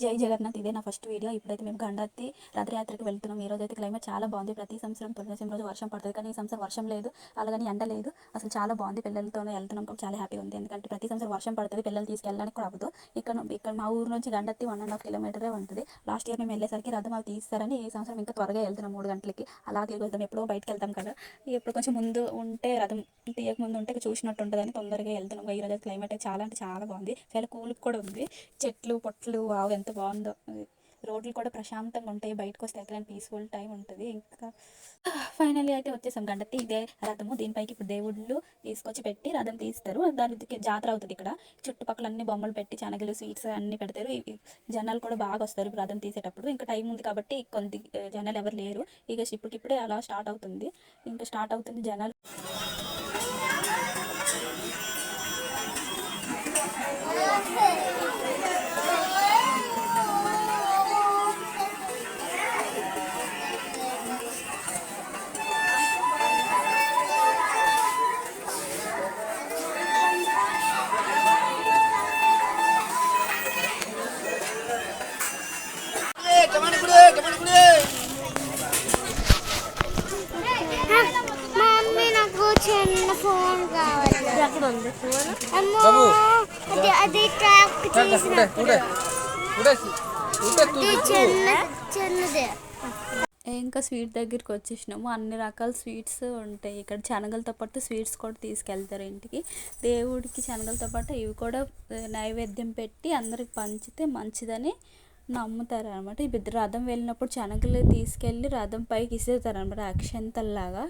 జై జగన్నాథ్. ఇదే నా ఫస్ట్ వీడియో. ఇప్పుడైతే మేము గండత్తి రథయాత్రకి వెళ్తున్నాం. ఈ రోజు అయితే క్లైమేట్ చాలా బాగుంది. ప్రతి సంవత్సరం పున్నమి రోజు వర్షం పడుతుంది, కానీ ఈ సంవత్సరం వర్షం లేదు, అలాగని ఎండ లేదు. అసలు చాలా బాగుంది. పిల్లలతోనే వెళ్తున్నాం, చాలా హ్యాపీగా ఉంది. ఎందుకంటే ప్రతి సంవత్సరం వర్షం పడుతుంది, పిల్లలు తీసుకెళ్ళడానికి కూడా అవ్వదు. ఇక్కడ మా ఊరు నుంచి గండత్తి 1.5 కిలోమీటరే ఉంటుంది. లాస్ట్ ఇయర్ మేము వెళ్ళేసరికి రథం అవి తీస్తారని ఈ సంవత్సరం ఇంకా త్వరగా వెళ్తున్నాం. 3 గంటలకి అలా తిరిగి వెళ్తాం. ఎప్పుడో బయటకు వెళ్తాం కదా, ఎప్పుడు కొంచెం ముందు ఉంటే రథం తీయక ముందు ఉంటే చూసినట్టు ఉంటుందని తొందరగా వెళ్తున్నాం. ఈ రోజు క్లైమేట్ చాలా అంటే చాలా బాగుంది. చాలా కూల్ కూడా ఉంది. చెట్లు పొట్లు వావ్ ఎంత బాగుందో. రోడ్లు కూడా ప్రశాంతంగా ఉంటాయి. బయటకు వస్తే ఎక్కడైనా పీస్ఫుల్ టైం ఉంటుంది. ఇంకా ఫైనల్లీ అయితే వచ్చేసాం గండత్తి. ఇదే రథము. దీనిపైకి ఇప్పుడు దేవుళ్ళు తీసుకొచ్చి పెట్టి రథం తీస్తారు. దానికి జాతర అవుతుంది. ఇక్కడ చుట్టుపక్కల అన్ని బొమ్మలు పెట్టి శనగలు స్వీట్స్ అన్ని పెడతారు. జనాలు కూడా బాగా వస్తారు రథం తీసేటప్పుడు. ఇంకా టైం ఉంది కాబట్టి కొంత జనాలు ఎవరు లేరు. ఇక ఇప్పటికిప్పుడే అలా స్టార్ట్ అవుతుంది. ఇంకా స్టార్ట్ అవుతుంది జనాలు. మమ్మీ నాకు చిన్న ఫోన్ కావాలి. ఎక్కడ ఉంది ఫోన్? అది ట్రాక్ చిన్నదే. ఇంకా స్వీట్ దగ్గరికి వచ్చేసినాము. అన్ని రకాల స్వీట్స్ ఉంటాయి ఇక్కడ. శనగలతో పాటు స్వీట్స్ కూడా తీసుకెళ్తారు ఇంటికి. దేవుడికి శనగలతో పాటు ఇవి కూడా నైవేద్యం పెట్టి అందరికి పంచితే మంచిదని నమ్ముతారు అనమాట. ఇప్పుడు రథం వెళ్ళినప్పుడు శనగలు తీసుకెళ్ళి రథం పైకి ఇసేస్తారు అనమాట, అక్షంతల్లాగా.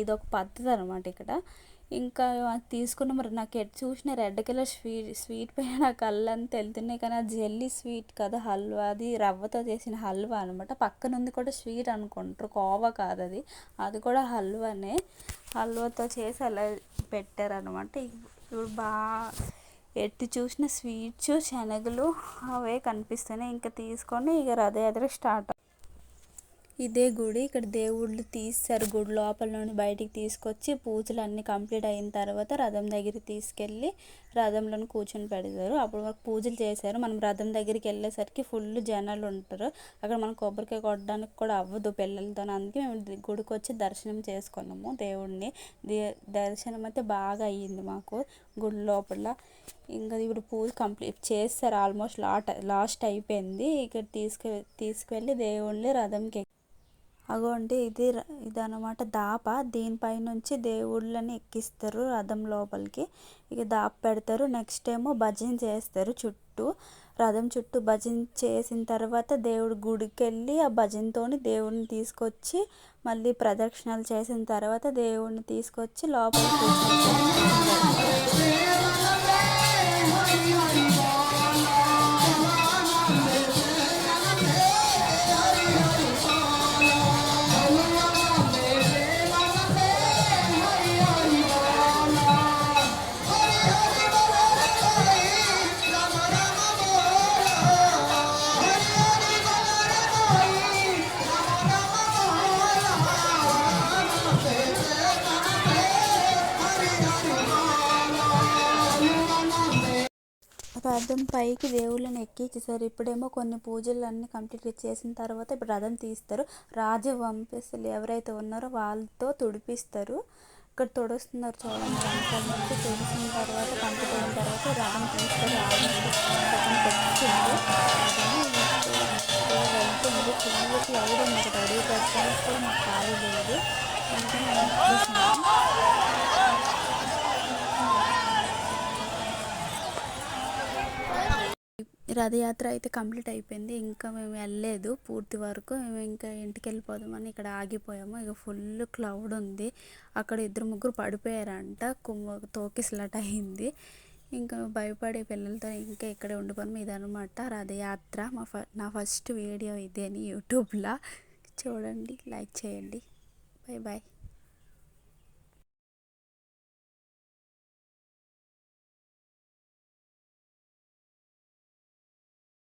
ఇదొక పద్ధతి అనమాట ఇక్కడ. ఇంకా తీసుకున్న మరి నాకు ఎటు చూసిన రెడ్ కలర్ స్వీట్ పైన నా కళ్ళంతా వెళ్తున్నాయి, కానీ అది జెల్లీ స్వీట్ కదా, హల్వా. అది రవ్వతో చేసిన హల్వా అనమాట. పక్కనుంది కూడా స్వీట్ అనుకుంటారు, కోవా కాదు అది. అది కూడా హల్వానే, హల్వాతో చేసి అలా పెట్టారనమాట. ఇప్పుడు ఎట్టి చూసిన స్వీట్స్ శనగలు అవే కనిపిస్తున్నాయి. ఇంకా తీసుకొని ఇక రథయాత్ర స్టార్ట్. ఇదే గుడి. ఇక్కడ దేవుళ్ళు తీస్తారు గుడి లోపల నుండి బయటికి తీసుకొచ్చి పూజలు అన్నీ కంప్లీట్ అయిన తర్వాత రథం దగ్గరికి తీసుకెళ్ళి రథంలో కూర్చొని పెడతారు. అప్పుడు వరకు పూజలు చేశారు. మనం రథం దగ్గరికి వెళ్ళేసరికి ఫుల్ జనాలు ఉంటారు. అక్కడ మనం కొబ్బరికాయ కొట్టడానికి కూడా అవ్వదు పిల్లలతో. అందుకే మేము గుడికి వచ్చి దర్శనం చేసుకున్నాము దేవుడిని. దర్శనం అయితే బాగా అయ్యింది మాకు గుడి లోపల. ఇంకా ఇప్పుడు పూజ కంప్లీట్ చేస్తారు. ఆల్మోస్ట్ లాస్ట్ అయిపోయింది. ఇక్కడ తీసుకువెళ్ళి దేవుళ్ళని రథంకి అగోండి ఇదన్నమాట దాప. దీనిపై నుంచి దేవుళ్ళని ఎక్కిస్తారు రథం లోపలికి. ఇక దాప పెడతారు. నెక్స్ట్ ఏమో భజన చేస్తారు చుట్టూ, రథం చుట్టూ భజన చేసిన తర్వాత దేవుడి గుడికి వెళ్ళి ఆ భజనతో దేవుడిని తీసుకొచ్చి మళ్ళీ ప్రదక్షిణలు చేసిన తర్వాత దేవుడిని తీసుకొచ్చి లోపలికి రథం పైకి దేవుళ్ళని ఎక్కించేసారు. ఇప్పుడేమో కొన్ని పూజలు అన్నీ కంప్లీట్ చేసిన తర్వాత ఇప్పుడు రథం తీస్తారు. రాజవంశస్థులు ఎవరైతే ఉన్నారో వాళ్ళతో తుడిపిస్తారు. ఇక్కడ తుడుస్తున్నారు చూడండి. వెనకాల నుంచి తుడిసిన తర్వాత కంప్లీట్ అయిన తర్వాత రథం తీస్తారు. వెళ్తుంది ఫుల్ క్లౌడ్ ఉంది. ఒకటి అడుగు పెట్టడానికి కూడా మాకు ఖాళీ లేదు. అంటే రథయాత్ర అయితే కంప్లీట్ అయిపోయింది. ఇంకా మేము వెళ్ళలేదు పూర్తి వరకు. మేము ఇంకా ఇంటికి వెళ్ళిపోదామని ఇక్కడ ఆగిపోయాము. ఇక ఫుల్ క్లౌడ్ ఉంది. అక్కడ 2-3 పడిపోయారంట, తోకిసలాట అయింది. ఇంకా భయపడే పిల్లలతో ఇంకా ఇక్కడే ఉండిపోయాము. ఇదనమాట రథయాత్ర. నా ఫస్ట్ వీడియో ఇదేని యూట్యూబ్లో చూడండి, లైక్ చేయండి. Bye bye.